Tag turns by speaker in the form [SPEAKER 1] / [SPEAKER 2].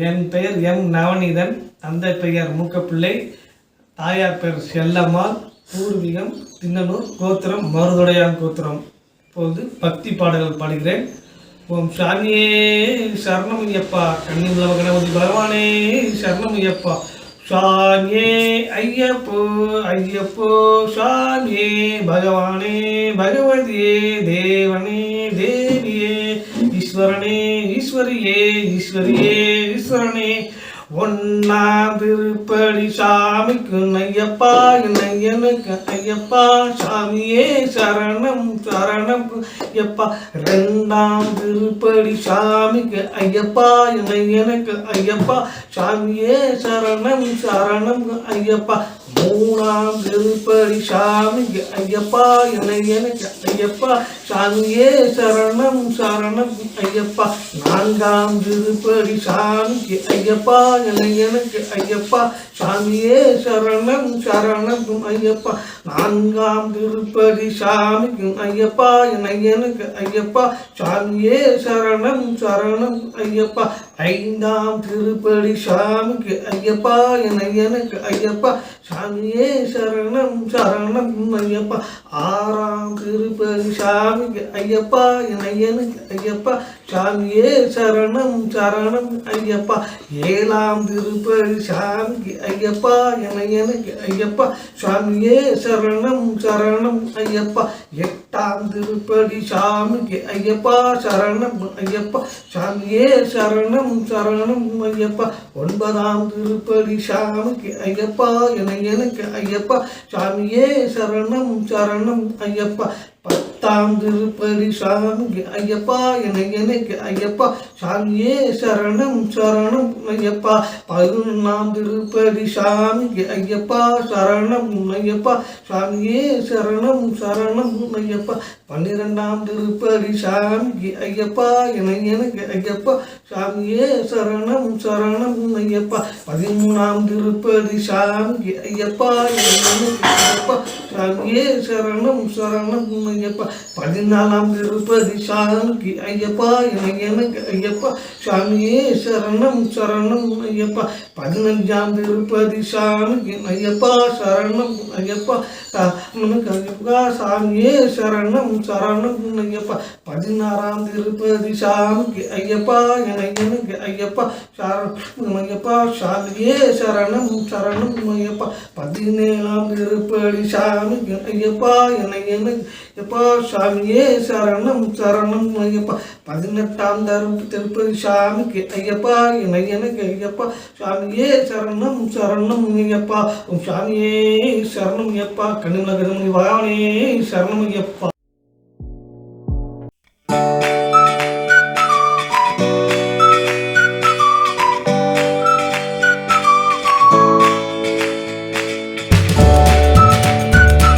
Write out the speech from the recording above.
[SPEAKER 1] என் பெயர் எம் நவநீதன். தந்தை பெயர் மூக்கப்பிள்ளை. தாயார் பெயர் செல்லம்மாள். பூர்வீகம் திண்ணனூர். கோத்திரம் மருதுடையான் கோத்திரம். இப்போது பக்தி பாடல்கள் பாடுகிறேன். ஓம் சாமியே சரணம் ஐயப்பா, கண்ணிமுலவ கணபதி பகவானே சரணம் ஐயப்பா. சாமியே ஐயப்போ ஐயப்போ, சாமியே பகவானே பகவதியே, தேவனே தேவியே, ஈஸ்வரனே ஈஸ்வரியே ஈஸ்வரியே ஈஸ்வரனே. ஒன்னாம் திருப்படி சாமிக்கு ஐயப்பா, ஐயனுக்கு ஐயப்பா, சாமியே சரணம் சரணம் ஐயப்பா. ரெண்டாம் திருப்படி சாமிக்கு ஐயப்பா, ஐயனுக்கு ஐயப்பா, சாமியே சரணம் சரணம் ஐயப்பா. மூணாம் திருப்படி சாமிக்கு ஐயப்பா, எனக்கு ஐயப்பா, சாமியே சரணம் சரணம் ஐயப்பா. நான்காம் திருப்படி சாமிக்கு ஐயப்பா, எனக்கு ஐயப்பா, சாமியே சரணம் சரணம் ஐயப்பா. நான்காம் திருப்படி சாமிக்கு ஐயப்பா, எனக்கு ஐயப்பா, சாமியே சரணம் சரணம் ஐயப்பா. ஐந்தாம் திருப்படி சாமிக்கு ஐயப்பா, எனக்கு ஐயப்பா, சாமியே சரணம் சரணம் ஐயப்பா. ஆறாம் திருப்பதி சாமிக்கு ஐயப்பா, எனக்கு ஐயப்பா, சாமியே சரணம் சரணம் ஐயப்பா. ஏழாம் திருப்பதி சாமிக்கு ஐயப்பா, எனக்கு ஐயப்பா, சாமியே சரணம் சரணம் ஐயப்பா. எட்டாம் திருப்பதி சாமிக்கு ஐயப்பா, சரணம் ஐயப்பா, சாமியே சரணம் சரணம் ஐயப்பா. ஒன்பதாம் திருப்பதி சாமிக்கு ஐயப்பா, எனக்கு ஐயப்பா, சாமியே சரணம் சரணம் ஐயப்பா. பத்தாம் திருப்பதி சாமிக்கு ஐயப்பா, எனக்கு ஐயப்பா, சாமியே சரணம் சரணம் ஐயப்பா. 11ஆம் திருப்பதி சாமிக்கு ஐயப்பா, சரணம் ஐயப்பா, சாமியே சரணம் சரணம் ஐயப்பா. 12ஆம் திருப்பதி சாமிக்கு ஐயப்பா, எனக்கு ஐயப்பா, சாமியே சரணம் சரணம் ஐயப்பா. 13ஆம் திருப்பதி சாமிக்கு ஐயப்பா, எனக்கு ஐயப்பா, சாமியே சரணம் சரணம் ஐயப்பா. 14ஆம் திருப்பதி சாமிக்கு ஐயப்பா, எனக்கு ஐயப்பா, சாமியே சரணம் சரணம் ஐயப்பா. 15ஆம் திருப்பதி சாமிக்கு ஐயப்பா, சரணம் ஐயப்பா, நமக்கு ஐயப்பா, சாமியே சரணம் சரணம் ஐயப்பா. 16ஆம் திருப்பதி சாமிக்கு ஐயப்பா, எனக்கு ஐயப்பா, சரணம் ஐயப்பா, சாமியே சரணம் சரணம் ஐயப்பா. 17ஆம் திருப்படி சாமிக்கு ஐயப்பா, எனக்கு ஐயப்பா, சாமியே சரணம் சரணம் ஐயப்பா. 18ஆம் திருப்பதி சாமிக்கு ஐயப்பா, எனக்கு ஐயப்பா, சாமியே சரணம் சரணம் ஐயப்பா. சாமியே சரணம் ஐயப்பா, கண்ணிமுலவ கணபதி பகவானே சரணம் ஐயப்பா.